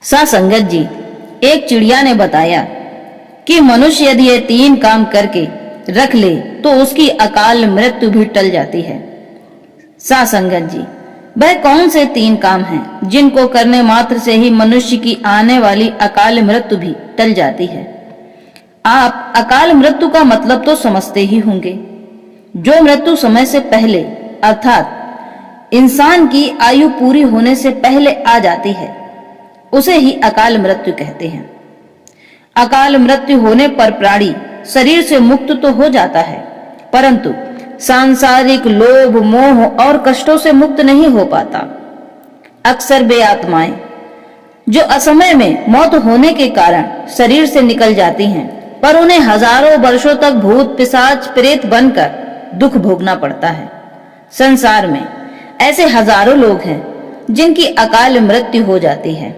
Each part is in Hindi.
सासंगत जी, एक चिड़िया ने बताया कि मनुष्य यदि ये 3 काम करके रख ले तो उसकी अकाल मृत्यु भी टल जाती है। सासंगत जी, वह कौन से 3 काम हैं जिनको करने मात्र से ही मनुष्य की आने वाली अकाल मृत्यु भी टल जाती है? आप अकाल मृत्यु का मतलब तो समझते ही होंगे। जो मृत्यु समय से पहले अर्थात इंसान की आयु पूरी होने से पहले आ जाती है उसे ही अकाल मृत्यु कहते हैं। अकाल मृत्यु होने पर प्राणी शरीर से मुक्त तो हो जाता है, परंतु सांसारिक लोभ मोह और कष्टों से मुक्त नहीं हो पाता। अक्सर वे आत्माएं जो असमय में मौत होने के कारण शरीर से निकल जाती हैं, पर उन्हें हजारों वर्षों तक भूत पिशाच प्रेत बनकर दुख भोगना पड़ता है। संसार में ऐसे हजारों लोग हैं जिनकी अकाल मृत्यु हो जाती है।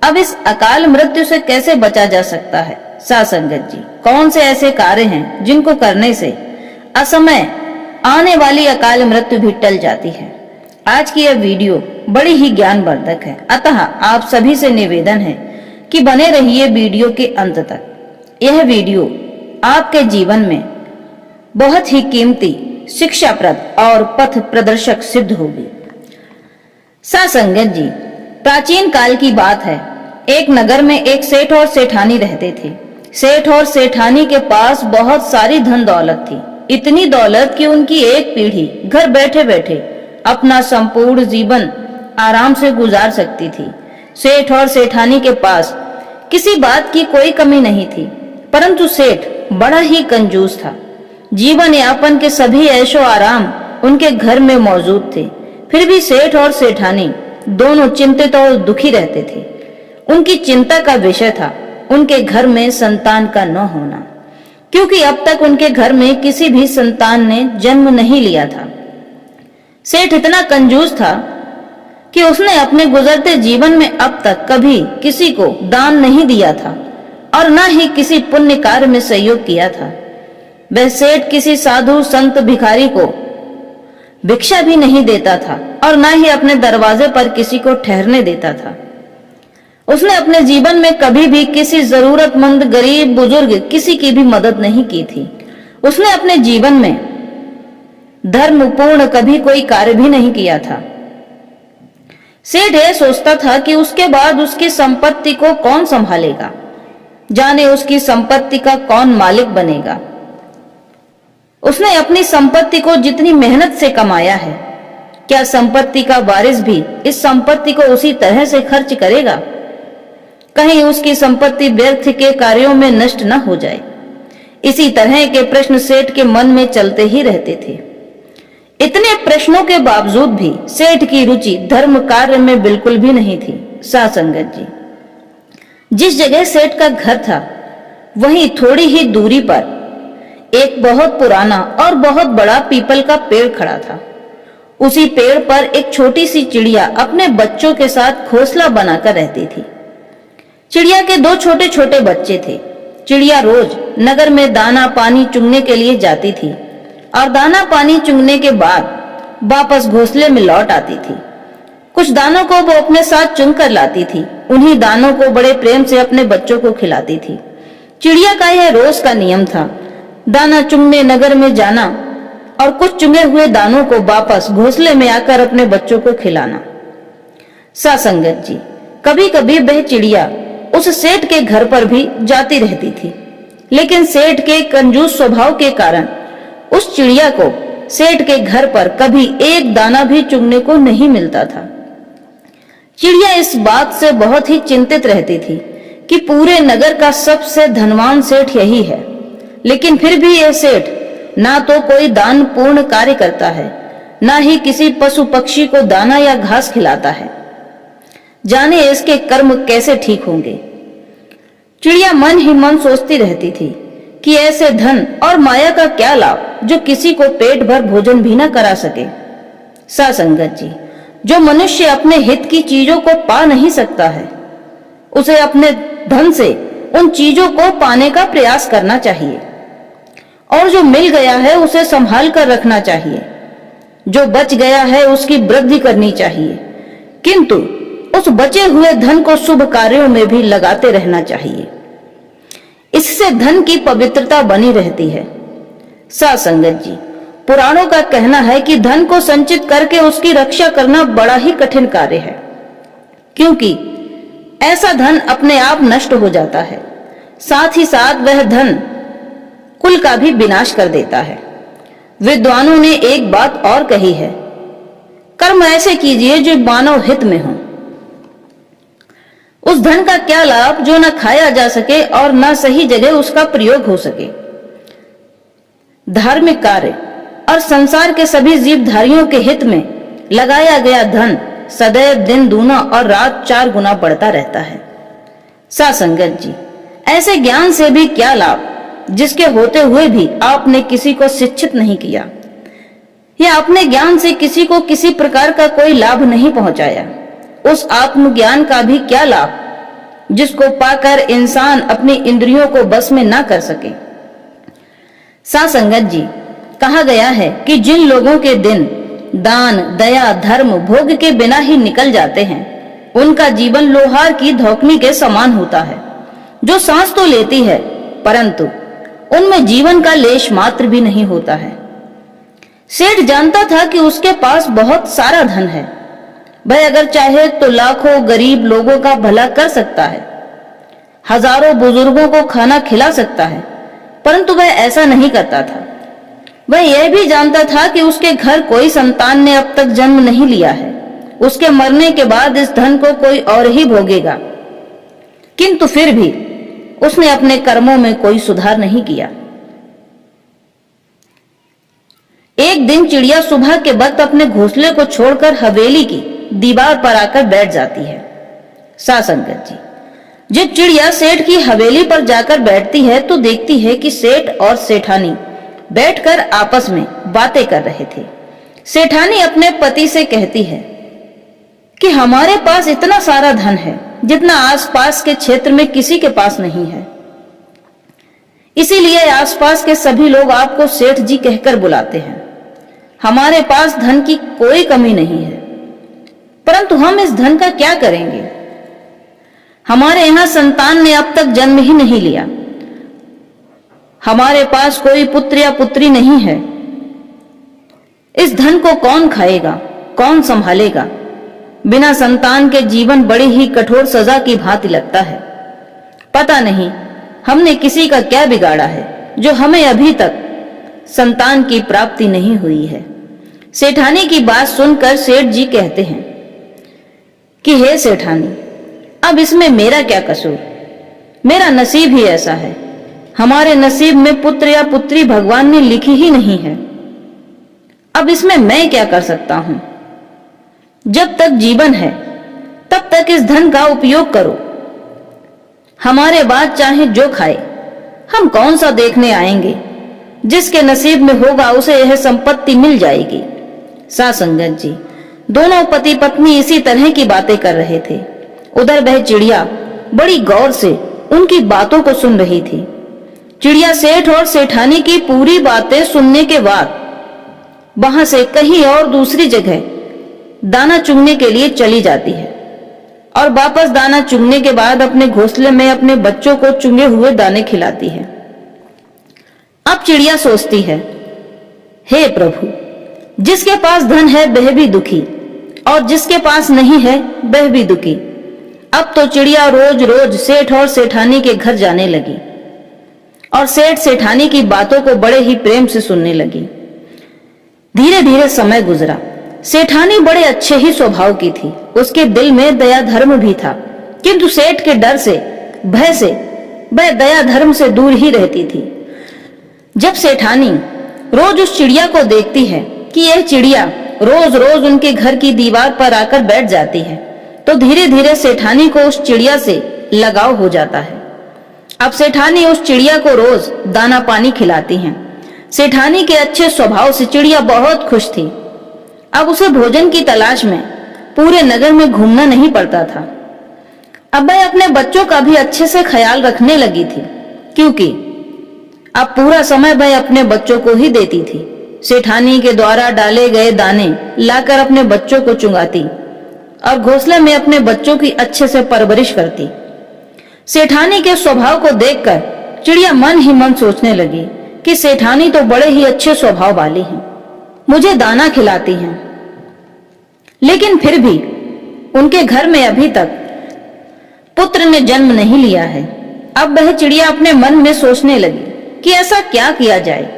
अब इस अकाल मृत्यु से कैसे बचा जा सकता है? सासंगत जी, कौन से ऐसे कार्य हैं जिनको करने से असमय आने वाली अकाल मृत्यु भी टल जाती है? आज की यह वीडियो बड़ी ही ज्ञानवर्धक है, अतः आप सभी से निवेदन है कि बने रहिए वीडियो के अंत तक। यह वीडियो आपके जीवन में बहुत ही कीमती, शिक्षाप्रद और पथ प्रदर्शक सिद्ध होगी। सासंगत जी, प्राचीन काल की बात है। एक नगर में एक सेठ और सेठानी रहते थे। सेठ और सेठानी के पास बहुत सारी धन दौलत थी, इतनी दौलत कि उनकी एक पीढ़ी घर बैठे बैठे अपना संपूर्ण जीवन आराम से गुजार सकती थी। सेठ और सेठानी के पास किसी बात की कोई कमी नहीं थी, परंतु सेठ बड़ा ही कंजूस था। जीवन यापन के सभी ऐशो आराम उनके घर में मौजूद थे, फिर भी सेठ और सेठानी दोनों चिंतित और दुखी रहते थे। उनकी चिंता का विषय था उनके घर में संतान का न होना, क्योंकि अब तक उनके घर में किसी भी संतान ने जन्म नहीं लिया था। सेठ इतना कंजूस था कि उसने अपने गुजरते जीवन में अब तक कभी किसी को दान नहीं दिया था और न ही किसी पुण्य कार्य में सहयोग किया था। वह सेठ किसी साधु संत भिखारी को भिक्षा भी नहीं देता था और न ही अपने दरवाजे पर किसी को ठहरने देता था। उसने अपने जीवन में कभी भी किसी जरूरतमंद गरीब बुजुर्ग किसी की भी मदद नहीं की थी। उसने अपने जीवन में धर्मपूर्ण कभी कोई कार्य भी नहीं किया था। सेठ यह सोचता था कि उसके बाद उसकी संपत्ति को कौन संभालेगा, जाने उसकी संपत्ति का कौन मालिक बनेगा। उसने अपनी संपत्ति को जितनी मेहनत से कमाया है, क्या संपत्ति का वारिस भी इस संपत्ति को उसी तरह से खर्च करेगा? कहीं उसकी संपत्ति व्यर्थ के कार्यों में नष्ट न हो जाए। इसी तरह के प्रश्न सेठ के मन में चलते ही रहते थे। इतने प्रश्नों के बावजूद भी सेठ की रुचि धर्म कार्य में बिल्कुल भी नहीं थी। सासंगत जी, जिस जगह सेठ का घर था वहीं थोड़ी ही दूरी पर एक बहुत पुराना और बहुत बड़ा पीपल का पेड़ खड़ा था। उसी पेड़ पर एक छोटी सी चिड़िया अपने बच्चों के साथ घोंसला बनाकर रहती थी। चिड़िया के 2 छोटे छोटे बच्चे थे। चिड़िया रोज नगर में दाना पानी चुगने के लिए जाती थी और दाना पानी चुगने के बाद वापस घोंसले में लौट आती थी। कुछ दानों को वो अपने साथ चुन कर लाती थी। उन्हीं दानों को बड़े प्रेम से अपने बच्चों को खिलाती थी। चिड़िया का यह रोज का नियम था, दाना चुगने नगर में जाना और कुछ चुगे हुए दानों को वापस घोंसले में आकर अपने बच्चों को खिलाना। सासंगत जी, कभी कभी वह चिड़िया उस सेठ के घर पर भी जाती रहती थी, लेकिन सेठ के कंजूस स्वभाव के कारण उस चिड़िया को सेठ के घर पर कभी एक दाना भी चुगने को नहीं मिलता था। चिड़िया इस बात से बहुत ही चिंतित रहती थी कि पूरे नगर का सबसे धनवान सेठ यही है, लेकिन फिर भी यह सेठ ना तो कोई दान पूर्ण कार्य करता है, ना ही किसी पशु पक्षी को दाना या घास खिलाता है। जाने इसके कर्म कैसे ठीक होंगे। चिड़िया मन ही मन सोचती रहती थी कि ऐसे धन और माया का क्या लाभ जो किसी को पेट भर भोजन भी न करा सके। सासंगत जी, जो मनुष्य अपने हित की चीजों को पा नहीं सकता है, उसे अपने धन से उन चीजों को पाने का प्रयास करना चाहिए, और जो मिल गया है उसे संभाल कर रखना चाहिए। जो बच गया है उसकी वृद्धि करनी चाहिए, किंतु उस बचे हुए धन को शुभ कार्यों में भी लगाते रहना चाहिए। इससे धन की पवित्रता बनी रहती है। साथ संगत जी, पुराणों का कहना है कि धन को संचित करके उसकी रक्षा करना बड़ा ही कठिन कार्य है, क्योंकि ऐसा धन अपने आप नष्ट हो जाता है। साथ ही साथ वह धन कुल का भी विनाश कर देता है। विद्वानों ने एक बात और कही है, कर्म ऐसे कीजिए जो मानव हित में हो। उस धन का क्या लाभ जो न खाया जा सके और न सही जगह उसका प्रयोग हो सके। धार्मिक कार्य और संसार के सभी जीवधारियों के हित में लगाया गया धन सदैव दिन दूना और रात 4 गुना बढ़ता रहता है। साथ संगत जी, ऐसे ज्ञान से भी क्या लाभ जिसके होते हुए भी आपने किसी को शिक्षित नहीं किया या अपने ज्ञान से किसी को किसी प्रकार का कोई लाभ नहीं पहुंचाया। उस आत्मज्ञान का भी क्या लाभ जिसको पाकर इंसान अपनी इंद्रियों को बस में ना कर सके। साथ संगत जी, कहा गया है कि जिन लोगों के दिन दान, दया, धर्म, भोग के बिना ही निकल जाते हैं, उनका जीवन लोहार की धौकनी के समान होता है, जो सांस तो लेती है परंतु उनमें जीवन का लेश मात्र भी नहीं होता है। सेठ जानता था कि उसके पास बहुत सारा धन है। वह अगर चाहे तो लाखों गरीब लोगों का भला कर सकता है, हजारों बुजुर्गों को खाना खिला सकता है, परंतु वह ऐसा नहीं करता था। वह यह भी जानता था कि उसके घर कोई संतान ने अब तक जन्म नहीं लिया है। उसके मरने के बाद इस धन को कोई और ही भोगेगा, किंतु फिर भी उसने अपने कर्मों में कोई सुधार नहीं किया। एक दिन चिड़िया सुबह के वक्त अपने घोंसले को छोड़कर हवेली की दीवार पर आकर बैठ जाती है। साथ संगत जी, जब चिड़िया सेठ की हवेली पर जाकर बैठती है तो देखती है कि सेठ और सेठानी बैठकर आपस में बातें कर रहे थे। सेठानी अपने पति से कहती है कि हमारे पास इतना सारा धन है जितना आसपास के क्षेत्र में किसी के पास नहीं है, इसीलिए आसपास के सभी लोग आपको सेठ जी कहकर बुलाते हैं। हमारे पास धन की कोई कमी नहीं है, परंतु हम इस धन का क्या करेंगे? हमारे यहाँ संतान ने अब तक जन्म ही नहीं लिया। हमारे पास कोई पुत्र या पुत्री नहीं है। इस धन को कौन खाएगा, कौन संभालेगा? बिना संतान के जीवन बड़ी ही कठोर सजा की भांति लगता है। पता नहीं हमने किसी का क्या बिगाड़ा है जो हमें अभी तक संतान की प्राप्ति नहीं हुई है। सेठानी की बात सुनकर सेठ जी कहते हैं कि हे सेठानी, अब इसमें मेरा क्या कसूर? मेरा नसीब ही ऐसा है। हमारे नसीब में पुत्र या पुत्री भगवान ने लिखी ही नहीं है। अब इसमें मैं क्या कर सकता हूं? जब तक जीवन है तब तक इस धन का उपयोग करो। हमारे बाद चाहे जो खाए, हम कौन सा देखने आएंगे? जिसके नसीब में होगा उसे यह संपत्ति मिल जाएगी। साथ संगत जी, दोनों पति पत्नी इसी तरह की बातें कर रहे थे। उधर वह चिड़िया बड़ी गौर से उनकी बातों को सुन रही थी। चिड़िया सेठ और सेठानी की पूरी बातें सुनने के बाद वहां से कहीं और दूसरी जगह दाना चुगने के लिए चली जाती है और वापस दाना चुगने के बाद अपने घोंसले में अपने बच्चों को चुगे हुए दाने खिलाती है। अब चिड़िया सोचती है, हे प्रभु, जिसके पास धन है वह भी दुखी और जिसके पास नहीं है वह भी दुखी। अब तो चिड़िया रोज रोज सेठ और सेठानी के घर जाने लगी और सेठ सेठानी की बातों को बड़े ही प्रेम से सुनने लगी। धीरे धीरे समय गुजरा। सेठानी बड़े अच्छे ही स्वभाव की थी। उसके दिल में दया धर्म भी था, किंतु सेठ के डर से, भय से वह दया धर्म से दूर ही रहती थी। जब सेठानी रोज उस चिड़िया को देखती है कि यह चिड़िया रोज रोज उनके घर की दीवार पर आकर बैठ जाती है, तो धीरे धीरे सेठानी को उस चिड़िया से लगाव हो जाता है। अब सेठानी उस चिड़िया को रोज दाना पानी खिलाती हैं। सेठानी के अच्छे स्वभाव से चिड़िया बहुत खुश थी। अब उसे भोजन की तलाश में पूरे नगर में घूमना नहीं पड़ता था। अब वह अपने बच्चों का भी अच्छे से ख्याल रखने लगी थी, क्योंकि अब पूरा समय वह अपने बच्चों को ही देती थी। सेठानी के द्वारा डाले गए दाने लाकर अपने बच्चों को चुंगाती और घोंसले में अपने बच्चों की अच्छे से परवरिश करती। सेठानी के स्वभाव को देखकर चिड़िया मन ही मन सोचने लगी कि सेठानी तो बड़े ही अच्छे स्वभाव वाली हैं, मुझे दाना खिलाती हैं, लेकिन फिर भी उनके घर में अभी तक पुत्र ने जन्म नहीं लिया है। अब वह चिड़िया अपने मन में सोचने लगी कि ऐसा क्या किया जाए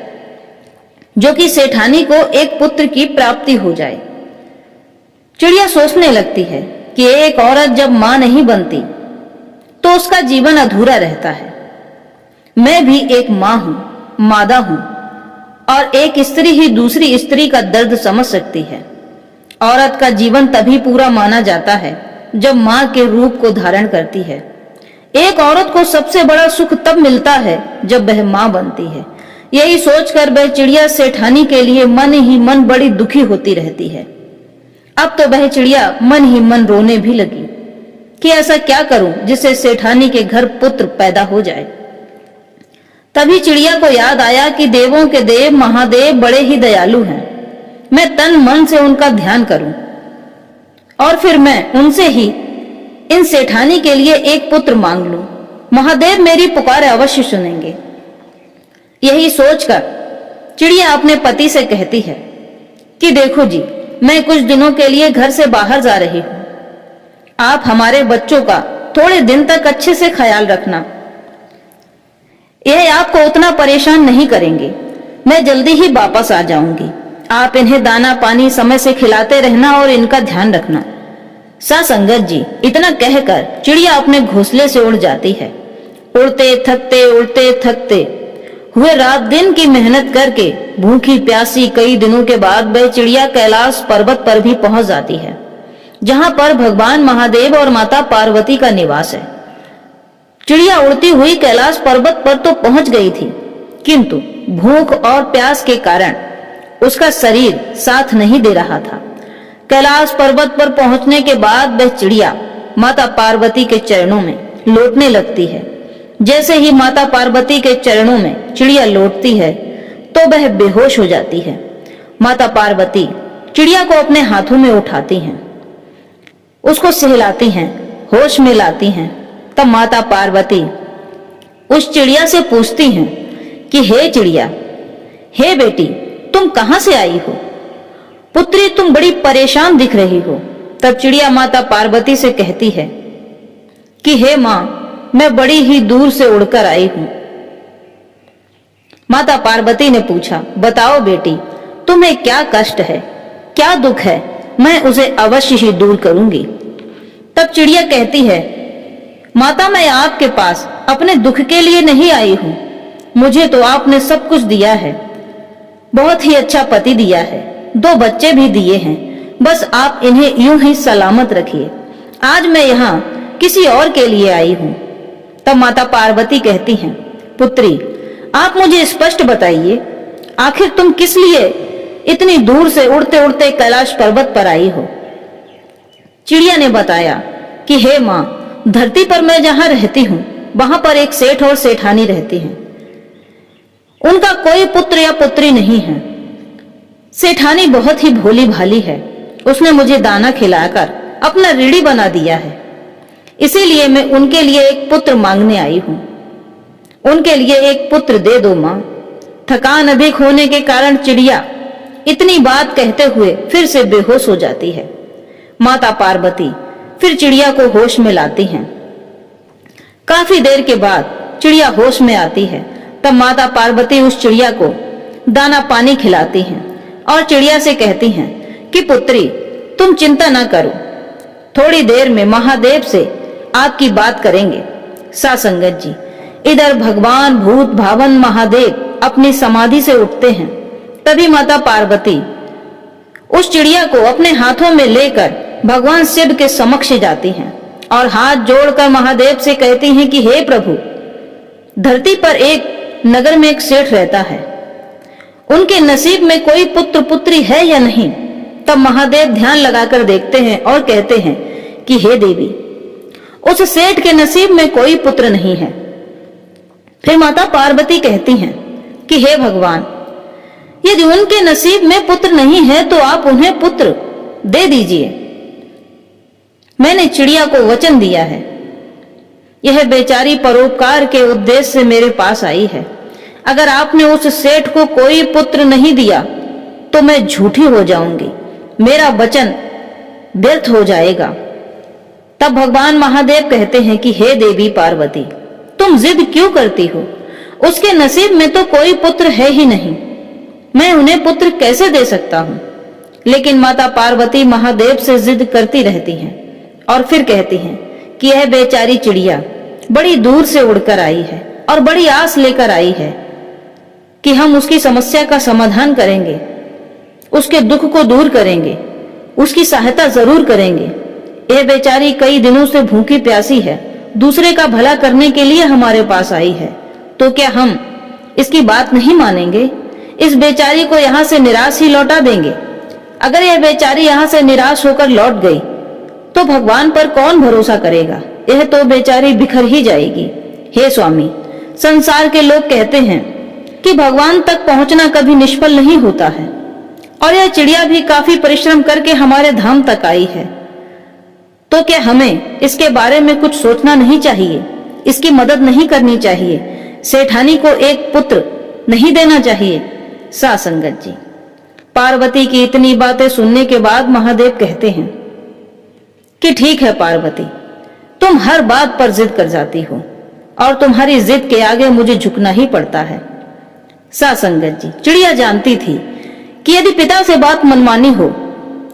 जो कि सेठानी को एक पुत्र की प्राप्ति हो जाए। चिड़िया सोचने लगती है कि एक औरत जब मां नहीं बनती तो उसका जीवन अधूरा रहता है। मैं भी एक मां हूं, मादा हूं, और एक स्त्री ही दूसरी स्त्री का दर्द समझ सकती है। औरत का जीवन तभी पूरा माना जाता है जब मां के रूप को धारण करती है। एक औरत को सबसे बड़ा सुख तब मिलता है जब वह मां बनती है। यही सोचकर वह चिड़िया सेठानी के लिए मन ही मन बड़ी दुखी होती रहती है। अब तो वह चिड़िया मन ही मन रोने भी लगी कि ऐसा क्या करूं जिससे सेठानी के घर पुत्र पैदा हो जाए। तभी चिड़िया को याद आया कि देवों के देव महादेव बड़े ही दयालु हैं। मैं तन मन से उनका ध्यान करूं और फिर मैं उनसे ही इन सेठानी के लिए एक पुत्र मांग लूं। महादेव मेरी पुकार अवश्य सुनेंगे। यही सोचकर चिड़िया अपने पति से कहती है कि देखो जी, मैं कुछ दिनों के लिए घर से बाहर जा रही हूं। आप हमारे बच्चों का थोड़े दिन तक अच्छे से ख्याल रखना। यह आपको उतना परेशान नहीं करेंगे। मैं जल्दी ही वापस आ जाऊंगी। आप इन्हें दाना पानी समय से खिलाते रहना और इनका ध्यान रखना। सासंगत जी, इतना कहकर चिड़िया अपने घोंसले से उड़ जाती है। उड़ते थकते हुए रात दिन की मेहनत करके भूखी प्यासी कई दिनों के बाद वह चिड़िया कैलाश पर्वत पर भी पहुंच जाती है, जहां पर भगवान महादेव और माता पार्वती का निवास है। चिड़िया उड़ती हुई कैलाश पर्वत पर तो पहुंच गई थी, किंतु भूख और प्यास के कारण उसका शरीर साथ नहीं दे रहा था। कैलाश पर्वत पर पहुंचने के बाद वह चिड़िया माता पार्वती के चरणों में लौटने लगती है। जैसे ही माता पार्वती के चरणों में चिड़िया लौटती है तो वह बेहोश हो जाती है। माता पार्वती चिड़िया को अपने हाथों में उठाती हैं, उसको सहलाती हैं, होश में लाती हैं। तब माता पार्वती उस चिड़िया से पूछती हैं कि हे चिड़िया, हे बेटी, तुम कहां से आई हो? पुत्री, तुम बड़ी परेशान दिख रही हो। तब चिड़िया माता पार्वती से कहती है कि हे मां, मैं बड़ी ही दूर से उड़कर आई हूं। माता पार्वती ने पूछा, बताओ बेटी, तुम्हें क्या कष्ट है, क्या दुख है? मैं उसे अवश्य ही दूर करूंगी। तब चिड़िया कहती है, माता, मैं आपके पास अपने दुख के लिए नहीं आई हूं। मुझे तो आपने सब कुछ दिया है, बहुत ही अच्छा पति दिया है, 2 बच्चे भी दिए हैं। बस आप इन्हें यूं ही सलामत रखिए। आज मैं यहाँ किसी और के लिए आई हूं। तब माता पार्वती कहती हैं, पुत्री, आप मुझे स्पष्ट बताइए, आखिर तुम किस लिए इतनी दूर से उड़ते उड़ते कैलाश पर्वत पर आई हो? चिड़िया ने बताया कि हे मां, धरती पर मैं जहां रहती हूं वहां पर एक सेठ और सेठानी रहती हैं। उनका कोई पुत्र या पुत्री नहीं है। सेठानी बहुत ही भोली भाली है। उसने मुझे दाना खिलाकर अपना ऋणी बना दिया है। इसीलिए मैं उनके लिए एक पुत्र मांगने आई हूं। उनके लिए एक पुत्र दे दो मां। थकान अधिक होने के कारण चिड़िया इतनी बात कहते हुए फिर से बेहोश हो जाती है। माता पार्वती फिर चिड़िया को होश में लाती हैं। काफी देर के बाद चिड़िया होश में आती है। तब माता पार्वती उस चिड़िया को दाना पानी खिलाती हैं और चिड़िया से कहती हैं कि पुत्री, तुम चिंता ना करो, थोड़ी देर में महादेव से आपकी बात करेंगे। सासंगत जी, इधर भगवान भूत भावन महादेव अपनी समाधि से उठते हैं। तभी माता पार्वती उस चिड़िया को अपने हाथों में लेकर भगवान शिव के समक्ष जाती हैं और हाथ जोड़कर महादेव से कहती हैं कि हे प्रभु, धरती पर एक नगर में एक सेठ रहता है, उनके नसीब में कोई पुत्र पुत्री है या नहीं? तब महादेव ध्यान लगाकर देखते हैं और कहते हैं कि हे देवी, उस सेठ के नसीब में कोई पुत्र नहीं है। फिर माता पार्वती कहती हैं कि हे भगवान, यदि उनके नसीब में पुत्र नहीं है तो आप उन्हें पुत्र दे दीजिए। मैंने चिड़िया को वचन दिया है। यह बेचारी परोपकार के उद्देश्य से मेरे पास आई है। अगर आपने उस सेठ को कोई पुत्र नहीं दिया तो मैं झूठी हो जाऊंगी, मेरा वचन व्यर्थ हो जाएगा। तब भगवान महादेव कहते हैं कि हे देवी पार्वती, तुम जिद क्यों करती हो? उसके नसीब में तो कोई पुत्र है ही नहीं, मैं उन्हें पुत्र कैसे दे सकता हूं? लेकिन माता पार्वती महादेव से जिद करती रहती हैं और फिर कहती हैं कि यह बेचारी चिड़िया बड़ी दूर से उड़कर आई है और बड़ी आस लेकर आई है कि हम उसकी समस्या का समाधान करेंगे, उसके दुख को दूर करेंगे, उसकी सहायता जरूर करेंगे। यह बेचारी कई दिनों से भूखी प्यासी है, दूसरे का भला करने के लिए हमारे पास आई है, तो क्या हम इसकी बात नहीं मानेंगे? इस बेचारी को यहाँ से निराश ही लौटा देंगे। अगर यह बेचारी यहाँ से निराश होकर लौट गई तो भगवान पर कौन भरोसा करेगा? यह तो बेचारी बिखर ही जाएगी। हे स्वामी, संसार के लोग कहते हैं कि भगवान तक पहुंचना कभी निष्फल नहीं होता है, और यह चिड़िया भी काफी परिश्रम करके हमारे धाम तक आई है, तो क्या हमें इसके बारे में कुछ सोचना नहीं चाहिए? इसकी मदद नहीं करनी चाहिए? सेठानी को एक पुत्र नहीं देना चाहिए? सा संगत जी, पार्वती की इतनी बातें सुनने के बाद महादेव कहते हैं कि ठीक है पार्वती, तुम हर बात पर जिद कर जाती हो और तुम्हारी जिद के आगे मुझे झुकना ही पड़ता है। सा संगत जी, चिड़िया जानती थी कि यदि पिता से बात मनवानी हो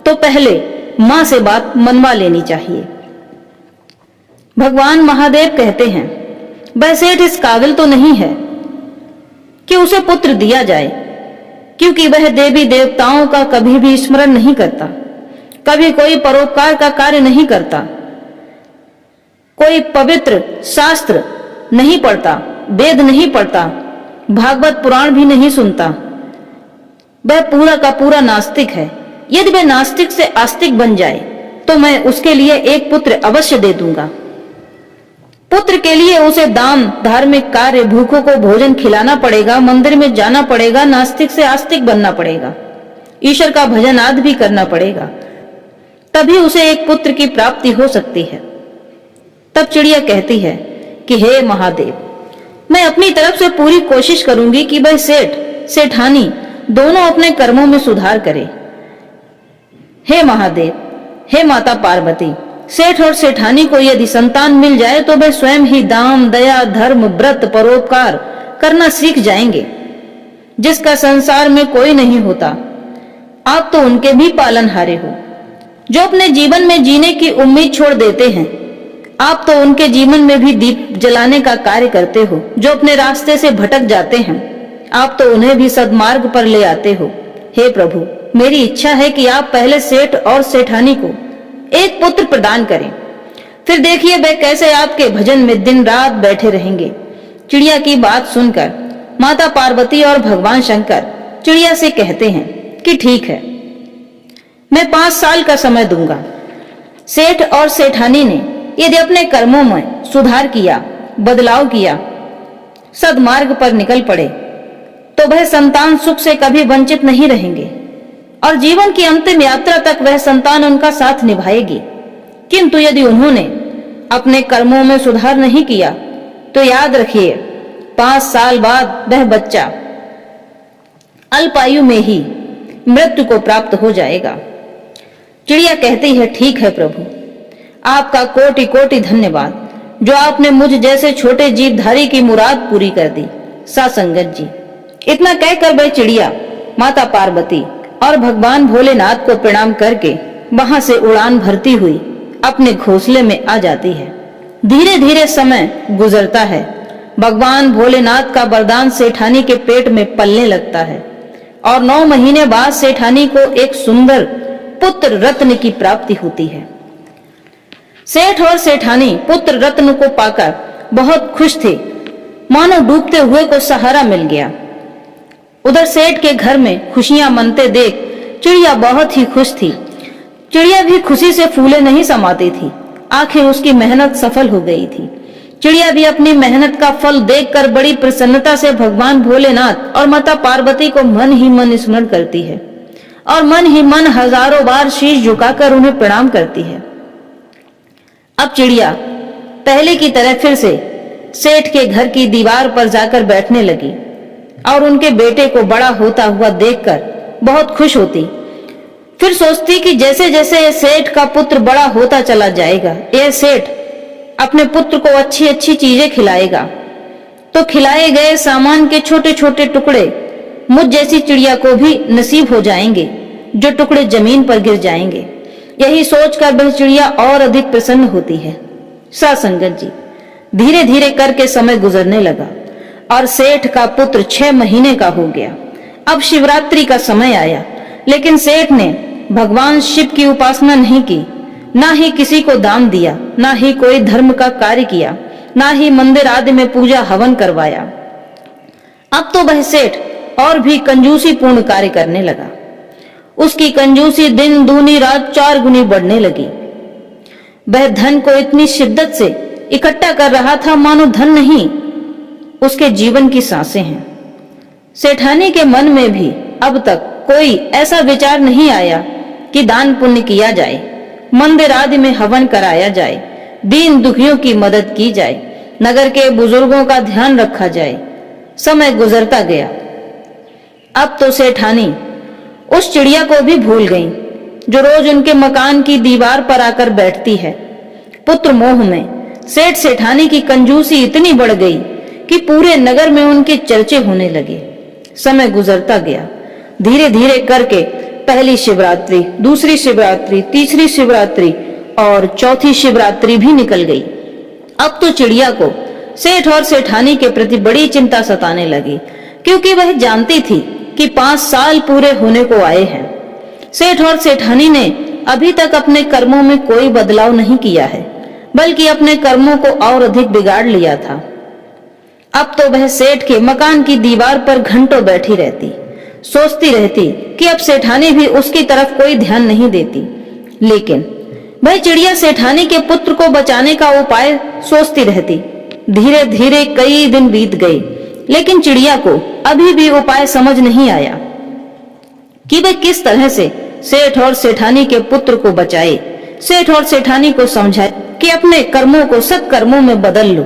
तो पहले मां से बात मनवा लेनी चाहिए। भगवान महादेव कहते हैं, वह सेठ इस काबिल तो नहीं है कि उसे पुत्र दिया जाए, क्योंकि वह देवी देवताओं का कभी भी स्मरण नहीं करता, कभी कोई परोपकार का कार्य नहीं करता, कोई पवित्र शास्त्र नहीं पढ़ता, वेद नहीं पढ़ता, भागवत पुराण भी नहीं सुनता। वह पूरा का पूरा नास्तिक है। यदि वह नास्तिक से आस्तिक बन जाए तो मैं उसके लिए एक पुत्र अवश्य दे दूंगा। पुत्र के लिए उसे दान, धार्मिक कार्य, भूखों को भोजन खिलाना पड़ेगा, मंदिर में जाना पड़ेगा, नास्तिक से आस्तिक बनना पड़ेगा, ईश्वर का भजन आदि भी करना पड़ेगा, तभी उसे एक पुत्र की प्राप्ति हो सकती है। तब चिड़िया कहती है कि हे महादेव, मैं अपनी तरफ से पूरी कोशिश करूंगी कि वह सेठ सेठानी दोनों अपने कर्मों में सुधार करे। हे महादेव, हे माता पार्वती, सेठ और सेठानी को यदि संतान मिल जाए तो वे स्वयं ही दान, दया, धर्म, व्रत, परोपकार करना सीख जाएंगे, जिसका संसार में कोई नहीं होता। आप तो उनके भी पालनहारे हो, जो अपने जीवन में जीने की उम्मीद छोड़ देते हैं। आप तो उनके जीवन में भी दीप जलाने का कार्य करते हो, जो अपने रास्ते से भटक जाते हैं। आप तो उन्हें भी सद्मार्ग पर ले आते हो। हे प्रभु, मेरी इच्छा है कि आप पहले सेठ और सेठानी को एक पुत्र प्रदान करें, फिर देखिए वे कैसे आपके भजन में दिन रात बैठे रहेंगे। चिड़िया की बात सुनकर माता पार्वती और भगवान शंकर चिड़िया से कहते हैं कि ठीक है, मैं 5 साल का समय दूंगा। सेठ और सेठानी ने यदि अपने कर्मों में सुधार किया, बदलाव किया, सद्मार्ग पर निकल पड़े, तो वह संतान सुख से कभी वंचित नहीं रहेंगे और जीवन की अंतिम यात्रा तक वह संतान उनका साथ निभाएगी। किंतु यदि उन्होंने अपने कर्मों में सुधार नहीं किया तो याद रखिए 5 साल बाद वह बच्चा अल्पायु में ही मृत्यु को प्राप्त हो जाएगा। चिड़िया कहती है, ठीक है प्रभु, आपका कोटि कोटि धन्यवाद, जो आपने मुझ जैसे छोटे जीवधारी की मुराद पूरी कर दी। सा संगत जी, इतना कहकर वह चिड़िया माता पार्वती और भगवान भोलेनाथ को प्रणाम करके वहां से उड़ान भरती हुई अपने घोंसले में आ जाती है। धीरे धीरे समय गुजरता है। भगवान भोलेनाथ का वरदान सेठानी के पेट में पलने लगता है और 9 महीने बाद सेठानी को एक सुंदर पुत्र रत्न की प्राप्ति होती है। सेठ और सेठानी पुत्र रत्न को पाकर बहुत खुश थे, मानो डूबते हुए को सहारा मिल गया। उधर सेठ के घर में खुशियां मनते देख चिड़िया बहुत ही खुश थी। चिड़िया भी खुशी से फूले नहीं समाती थी। आखिर उसकी मेहनत सफल हो गई थी। चिड़िया भी अपनी मेहनत का फल देखकर बड़ी प्रसन्नता से भगवान भोलेनाथ और माता पार्वती को मन ही मन स्मरण करती है और मन ही मन हजारों बार शीश झुकाकर उन्हें प्रणाम करती है। अब चिड़िया पहले की तरह फिर से सेठ के घर की दीवार पर जाकर बैठने लगी और उनके बेटे को बड़ा होता हुआ देखकर बहुत खुश होती। फिर सोचती कि जैसे जैसे सेठ का पुत्र बड़ा होता चला जाएगा, यह सेठ अपने पुत्र को अच्छी अच्छी चीजें खिलाएगा, तो खिलाए गए सामान के छोटे छोटे टुकड़े मुझ जैसी चिड़िया को भी नसीब हो जाएंगे, जो टुकड़े जमीन पर गिर जाएंगे। यही सोचकर वह चिड़िया और अधिक प्रसन्न होती है। साथ संगत जी, धीरे धीरे करके समय गुजरने लगा और सेठ का पुत्र 6 महीने का हो गया। अब शिवरात्रि का समय आया, लेकिन सेठ ने भगवान शिव की उपासना नहीं की, ना ही किसी को दान दिया, ना ही कोई धर्म का कार्य किया, ना ही मंदिर आदि में पूजा हवन करवाया। अब तो वह सेठ और भी कंजूसी पूर्ण कार्य करने लगा। उसकी कंजूसी दिन दूनी रात 4 गुनी बढ़ने लगी। वह धन को इतनी शिद्दत से इकट्ठा कर रहा था मानो धन नहीं, उसके जीवन की सांसें हैं। सेठानी के मन में भी अब तक कोई ऐसा विचार नहीं आया कि दान पुण्य किया जाए, मंदिर आदि में हवन कराया जाए, दीन दुखियों की मदद की जाए, नगर के बुजुर्गों का ध्यान रखा जाए। समय गुजरता गया। अब तो सेठानी उस चिड़िया को भी भूल गई जो रोज उनके मकान की दीवार पर आकर बैठती है। पुत्र मोह में सेठ सेठानी की कंजूसी इतनी बढ़ गई कि पूरे नगर में उनके चर्चे होने लगे। समय गुजरता गया। धीरे धीरे करके पहली शिवरात्रि, दूसरी शिवरात्रि, तीसरी शिवरात्रि और चौथी शिवरात्रि भी निकल गई। अब तो चिड़िया को सेठ और सेठानी के प्रति बड़ी चिंता सताने लगी, क्योंकि वह जानती थी कि 5 साल पूरे होने को आए हैं। सेठ और सेठानी ने अभी तक अपने कर्मों में कोई बदलाव नहीं किया है, बल्कि अपने कर्मों को और अधिक बिगाड़ लिया था। अब तो वह सेठ के मकान की दीवार पर घंटों बैठी रहती, सोचती रहती कि अब सेठानी भी उसकी तरफ कोई ध्यान नहीं देती। लेकिन वह चिड़िया सेठानी के पुत्र को बचाने का उपाय सोचती रहती। धीरे धीरे कई दिन बीत गए, लेकिन चिड़िया को अभी भी उपाय समझ नहीं आया कि वह किस तरह से सेठ और सेठानी के पुत्र को बचाए। सेठ और सेठानी को समझाए कि अपने कर्मों को सत्कर्मों में बदल लो,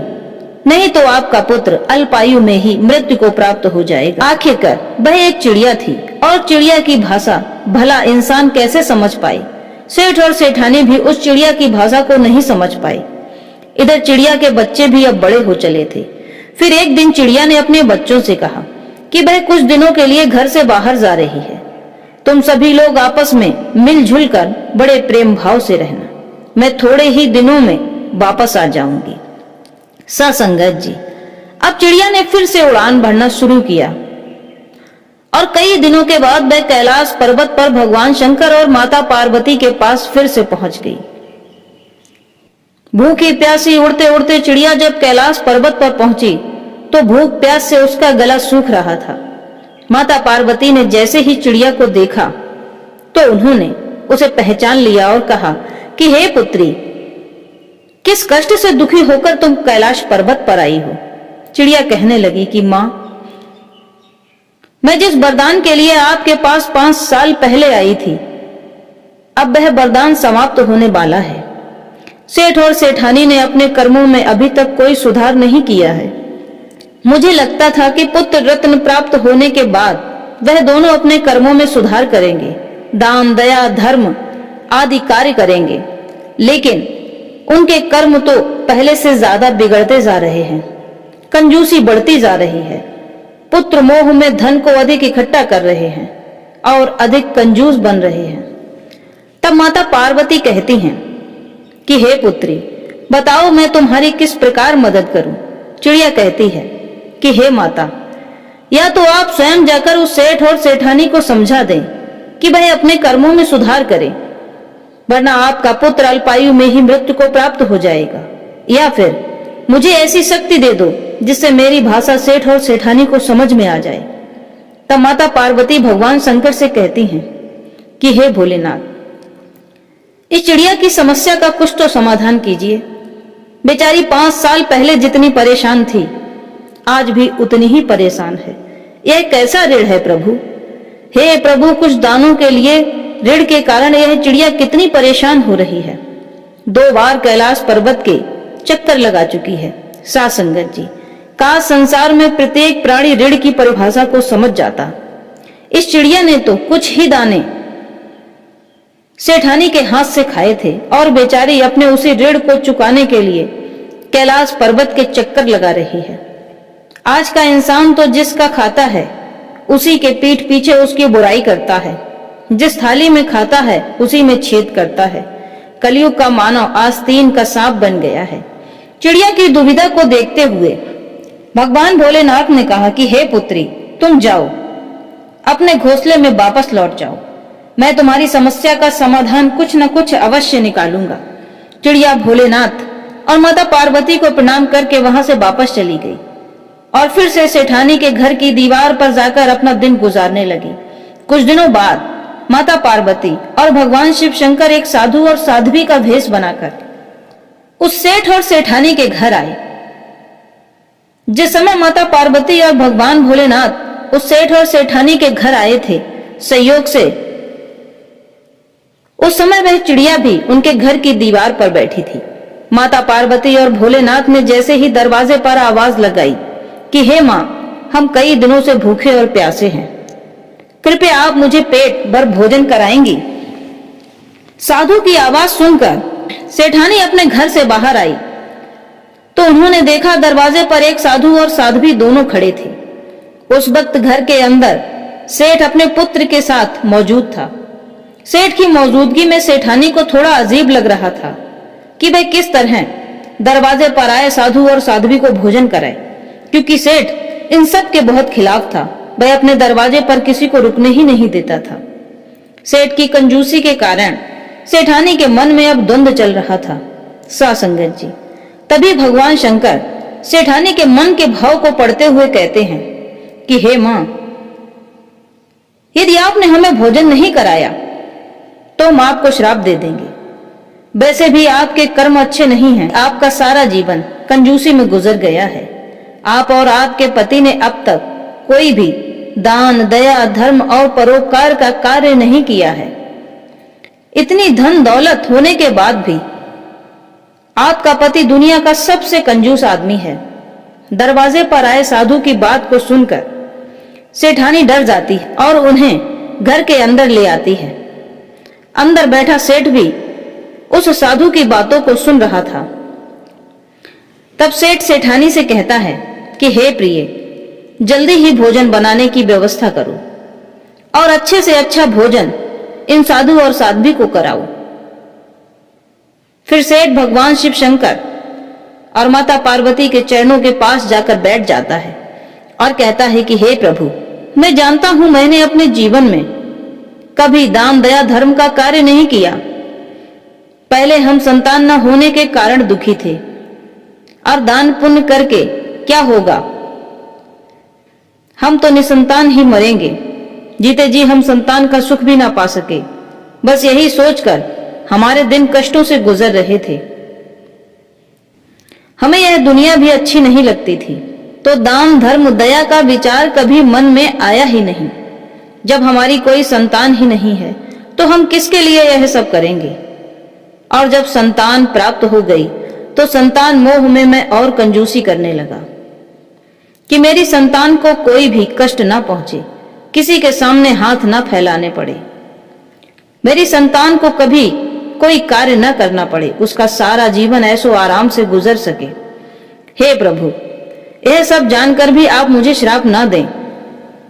नहीं तो आपका पुत्र अल्पायु में ही मृत्यु को प्राप्त हो जाएगा। आखिरकार वह एक चिड़िया थी और चिड़िया की भाषा भला इंसान कैसे समझ पाए। सेठ और सेठानी भी उस चिड़िया की भाषा को नहीं समझ पाए। इधर चिड़िया के बच्चे भी अब बड़े हो चले थे। फिर एक दिन चिड़िया ने अपने बच्चों से कहा कि वह कुछ दिनों के लिए घर से बाहर जा रही है। तुम सभी लोग आपस में मिलजुल कर बड़े प्रेम भाव से रहना, मैं थोड़े ही दिनों में वापस आ जाऊंगी। सत्संगत जी, अब चिड़िया ने फिर से उड़ान भरना शुरू किया और कई दिनों के बाद वह कैलाश पर्वत पर भगवान शंकर और माता पार्वती के पास फिर से पहुंच गई। भूखी प्यासी उड़ते उड़ते चिड़िया जब कैलाश पर्वत पर पहुंची तो भूख प्यास से उसका गला सूख रहा था। माता पार्वती ने जैसे ही चिड़िया को देखा तो उन्होंने उसे पहचान लिया और कहा कि हे पुत्री, किस कष्ट से दुखी होकर तुम कैलाश पर्वत पर आई हो। चिड़िया कहने लगी कि मां, मैं जिस वरदान के लिए आपके पास 5 साल पहले आई थी, अब वह वरदान समाप्त होने वाला है। सेठ और सेठानी ने अपने कर्मों में अभी तक कोई सुधार नहीं किया है। मुझे लगता था कि पुत्र रत्न प्राप्त होने के बाद वह दोनों अपने कर्मों में सुधार करेंगे, दान दया धर्म आदि कार्य करेंगे, लेकिन उनके कर्म तो पहले से ज्यादा बिगड़ते जा रहे हैं। कंजूसी बढ़ती जा रही है, पुत्र मोह में धन को अधिक इकट्ठा कर रहे हैं और अधिक कंजूस बन रहे हैं। तब माता पार्वती कहती हैं कि हे पुत्री, बताओ मैं तुम्हारी किस प्रकार मदद करूं। चिड़िया कहती है कि हे माता, या तो आप स्वयं जाकर उस सेठ और सेठानी को समझा दें कि वह अपने कर्मों में सुधार करें, वरना आपका पुत्र अल्पायु में ही मृत्यु को प्राप्त हो जाएगा, या फिर मुझे ऐसी शक्ति दे दो जिससे मेरी भाषा सेठ और सेठानी को समझ में आ जाए। तब माता पार्वती भगवान शंकर से कहती हैं कि हे भोलेनाथ, इस चिड़िया की समस्या का कुछ तो समाधान कीजिए। बेचारी 5 साल पहले जितनी परेशान थी, आज भी उतनी ही परेशान है। यह कैसा ऋण है प्रभु? हे प्रभु, कुछ दानों के लिए ऋण के कारण यह चिड़िया कितनी परेशान हो रही है। 2 बार कैलाश पर्वत के चक्कर लगा चुकी है। साथ संगत जी, काश संसार में प्रत्येक प्राणी ऋण की परिभाषा को समझ जाता। इस चिड़िया ने तो कुछ ही दाने सेठानी के हाथ से खाए थे और बेचारी अपने उसी ऋण को चुकाने के लिए कैलाश पर्वत के चक्कर लगा रही है। आज का इंसान तो जिसका खाता है उसी के पीठ पीछे उसकी बुराई करता है, जिस थाली में खाता है उसी में छेद करता है। कलयुग का मानव आस्तीन का सांप बन गया है। चिड़िया की दुविधा को देखते हुए भगवान भोलेनाथ ने कहा कि हे पुत्री, तुम जाओ, अपने घोंसले में वापस लौट जाओ। मैं तुम्हारी समस्या का समाधान कुछ न कुछ अवश्य निकालूंगा। चिड़िया भोलेनाथ और माता पार्वती को प्रणाम करके वहां से वापस चली गई और फिर से सेठानी के घर की दीवार पर जाकर अपना दिन गुजारने लगी। कुछ दिनों बाद माता पार्वती और भगवान शिव शंकर एक साधु और साध्वी का भेष बनाकर उस सेठ और सेठानी के घर आए। जिस समय माता पार्वती और भगवान भोलेनाथ उस सेठ और सेठानी के घर आए थे, संयोग से उस समय वह चिड़िया भी उनके घर की दीवार पर बैठी थी। माता पार्वती और भोलेनाथ ने जैसे ही दरवाजे पर आवाज लगाई कि हे मां, हम कई दिनों से भूखे और प्यासे हैं, कृपया आप मुझे पेट भर भोजन कराएंगी। साधु की आवाज सुनकर सेठानी अपने घर से बाहर आई तो उन्होंने देखा दरवाजे पर एक साधु और साध्वी दोनों खड़े थे। उस वक्त घर के अंदर सेठ अपने पुत्र के साथ मौजूद था। सेठ की मौजूदगी में सेठानी को थोड़ा अजीब लग रहा था कि वह किस तरह दरवाजे पर आए साधु और साध्वी को भोजन कराए, क्योंकि सेठ इन सब के बहुत खिलाफ था। वह अपने दरवाजे पर किसी को रुकने ही नहीं देता था। सेठ की कंजूसी के कारण सेठानी के मन में अब द्वंद्व चल रहा था। सासंगत जी, तभी भगवान शंकर सेठानी के मन के भाव को पढ़ते हुए कहते हैं कि हे मां, यदि आपने हमें भोजन नहीं कराया तो हम आपको श्राप दे देंगे। वैसे भी आपके कर्म अच्छे नहीं हैं। आपका सारा जीवन कंजूसी में गुजर गया है। आप और आपके पति ने अब तक कोई भी दान, दया, धर्म और परोपकार का कार्य नहीं किया है। इतनी धन दौलत होने के बाद भी आपका पति दुनिया का सबसे कंजूस आदमी है। दरवाजे पर आए साधु की बात को सुनकर सेठानी डर जाती है और उन्हें घर के अंदर ले आती है। अंदर बैठा सेठ भी उस साधु की बातों को सुन रहा था। तब सेठ सेठानी से कहता है कि हे प्रिय, जल्दी ही भोजन बनाने की व्यवस्था करो और अच्छे से अच्छा भोजन इन साधु और साध्वी को कराओ। फिर सेठ भगवान शिव शंकर और माता पार्वती के चरणों के पास जाकर बैठ जाता है और कहता है कि हे प्रभु, मैं जानता हूं मैंने अपने जीवन में कभी दान, दया, धर्म का कार्य नहीं किया। पहले हम संतान न होने के कारण दुखी थे और दान पुण्य करके क्या होगा, हम तो निसंतान ही मरेंगे। जीते जी हम संतान का सुख भी ना पा सके। बस यही सोचकर हमारे दिन कष्टों से गुजर रहे थे। हमें यह दुनिया भी अच्छी नहीं लगती थी, तो दान, धर्म, दया का विचार कभी मन में आया ही नहीं। जब हमारी कोई संतान ही नहीं है तो हम किसके लिए यह सब करेंगे। और जब संतान प्राप्त हो गई तो संतान मोह में मैं और कंजूसी करने लगा कि मेरी संतान को कोई भी कष्ट ना पहुंचे, किसी के सामने हाथ ना फैलाने पड़े, मेरी संतान को कभी कोई कार्य न करना पड़े, उसका सारा जीवन ऐसो आराम से गुजर सके। हे प्रभु, यह सब जानकर भी आप मुझे श्राप ना दें।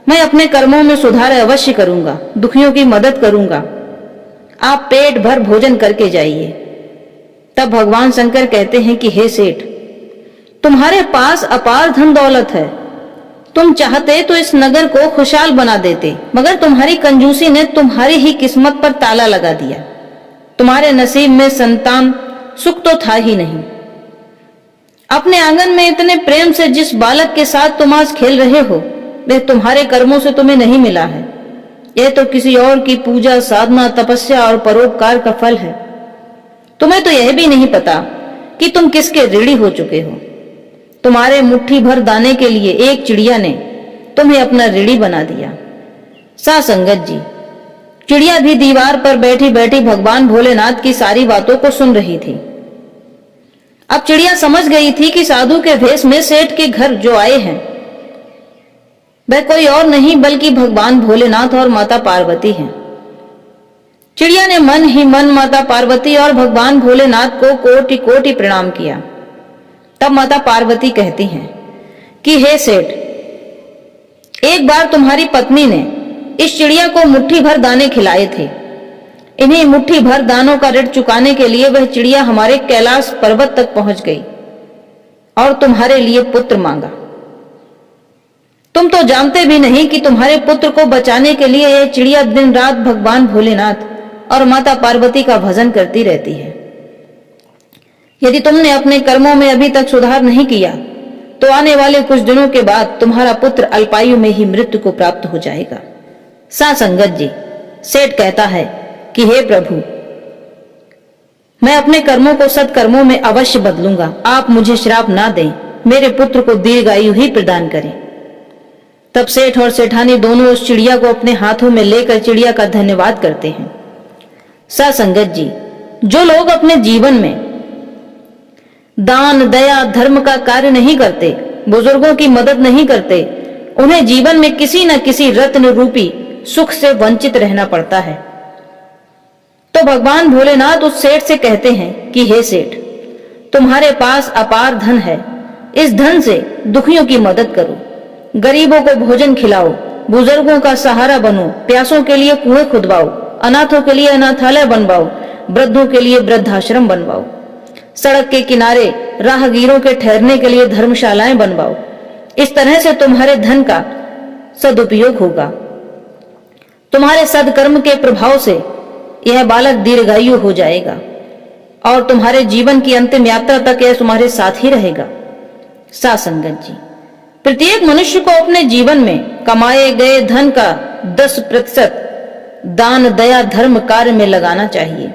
मैं अपने कर्मों में सुधार अवश्य करूंगा, दुखियों की मदद करूंगा। आप पेट भर भोजन करके जाइए। तब भगवान शंकर कहते हैं कि हे सेठ, तुम्हारे पास अपार धन दौलत है। तुम चाहते तो इस नगर को खुशहाल बना देते, मगर तुम्हारी कंजूसी ने तुम्हारी ही किस्मत पर ताला लगा दिया। तुम्हारे नसीब में संतान सुख तो था ही नहीं। अपने आंगन में इतने प्रेम से जिस बालक के साथ तुम आज खेल रहे हो, वह तुम्हारे कर्मों से तुम्हें नहीं मिला है। यह तो किसी और की पूजा, साधना, तपस्या और परोपकार का फल है। तुम्हें तो यह भी नहीं पता कि तुम किसके ऋणी हो चुके हो। तुम्हारे मुट्ठी भर दाने के लिए एक चिड़िया ने तुम्हें अपना ऋणी बना दिया। सासंगत जी, चिड़िया भी दीवार पर बैठी बैठी भगवान भोलेनाथ की सारी बातों को सुन रही थी। अब चिड़िया समझ गई थी कि साधु के भेष में सेठ के घर जो आए हैं वह कोई और नहीं बल्कि भगवान भोलेनाथ और माता पार्वती हैं। चिड़िया ने मन ही मन माता पार्वती और भगवान भोलेनाथ को कोटि कोटि प्रणाम किया। तब माता पार्वती कहती हैं कि हे सेठ, एक बार तुम्हारी पत्नी ने इस चिड़िया को मुट्ठी भर दाने खिलाए थे। इन्हीं मुट्ठी भर दानों का ऋण चुकाने के लिए वह चिड़िया हमारे कैलाश पर्वत तक पहुंच गई और तुम्हारे लिए पुत्र मांगा। तुम तो जानते भी नहीं कि तुम्हारे पुत्र को बचाने के लिए यह चिड़िया दिन रात भगवान भोलेनाथ और माता पार्वती का भजन करती रहती है। यदि तुमने अपने कर्मों में अभी तक सुधार नहीं किया तो आने वाले कुछ दिनों के बाद तुम्हारा पुत्र अल्पायु में ही मृत्यु को प्राप्त हो जाएगा। सासंगत जी, सेठ कहता है कि हे प्रभु, मैं अपने कर्मों को सत्कर्मों में अवश्य बदलूंगा। आप मुझे श्राप ना दें, मेरे पुत्र को दीर्घायु ही प्रदान करें। तब सेठ और सेठानी दोनों उस चिड़िया को अपने हाथों में लेकर चिड़िया का धन्यवाद करते हैं। सासंगत जी, जो लोग अपने जीवन में दान, दया, धर्म का कार्य नहीं करते, बुजुर्गों की मदद नहीं करते, उन्हें जीवन में किसी न किसी रत्न रूपी सुख से वंचित रहना पड़ता है। तो भगवान भोलेनाथ उस सेठ से कहते हैं कि हे सेठ, तुम्हारे पास अपार धन है, इस धन से दुखियों की मदद करो, गरीबों को भोजन खिलाओ, बुजुर्गों का सहारा बनो, प्यासों के लिए कुएं खुदवाओ, अनाथों के लिए अनाथालय बनवाओ, वृद्धों के लिए वृद्धाश्रम बनवाओ, सड़क के किनारे राहगीरों के ठहरने के लिए धर्मशालाएं बनवाओ। इस तरह से तुम्हारे धन का सदुपयोग होगा। तुम्हारे सदकर्म के प्रभाव से यह बालक दीर्घायु हो जाएगा और तुम्हारे जीवन की अंतिम यात्रा तक यह तुम्हारे साथ ही रहेगा। सासंगत जी, प्रत्येक मनुष्य को अपने जीवन में कमाए गए धन का 10% दान, दया, धर्म कार्य में लगाना चाहिए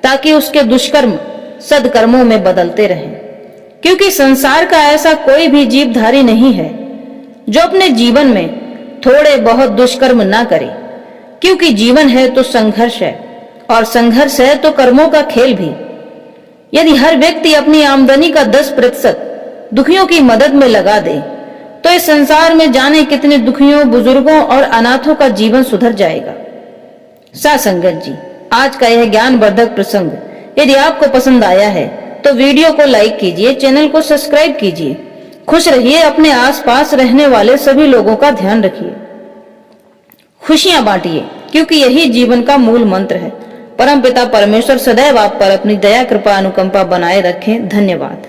ताकि उसके दुष्कर्म सदकर्मों में बदलते रहें। क्योंकि संसार का ऐसा कोई भी जीवधारी नहीं है जो अपने जीवन में थोड़े बहुत दुष्कर्म ना करे। क्योंकि जीवन है तो संघर्ष है और संघर्ष है तो कर्मों का खेल भी। यदि हर व्यक्ति अपनी आमदनी का 10% दुखियों की मदद में लगा दे तो इस संसार में जाने कितने दुखियों, बुजुर्गों और अनाथों का जीवन सुधर जाएगा। सासंगत जी, आज का यह ज्ञानवर्धक प्रसंग यदि आपको पसंद आया है तो वीडियो को लाइक कीजिए, चैनल को सब्सक्राइब कीजिए। खुश रहिए, अपने आसपास रहने वाले सभी लोगों का ध्यान रखिए, खुशियां बांटिए, क्योंकि यही जीवन का मूल मंत्र है। परमपिता परमेश्वर सदैव आप पर अपनी दया, कृपा, अनुकंपा बनाए रखें। धन्यवाद।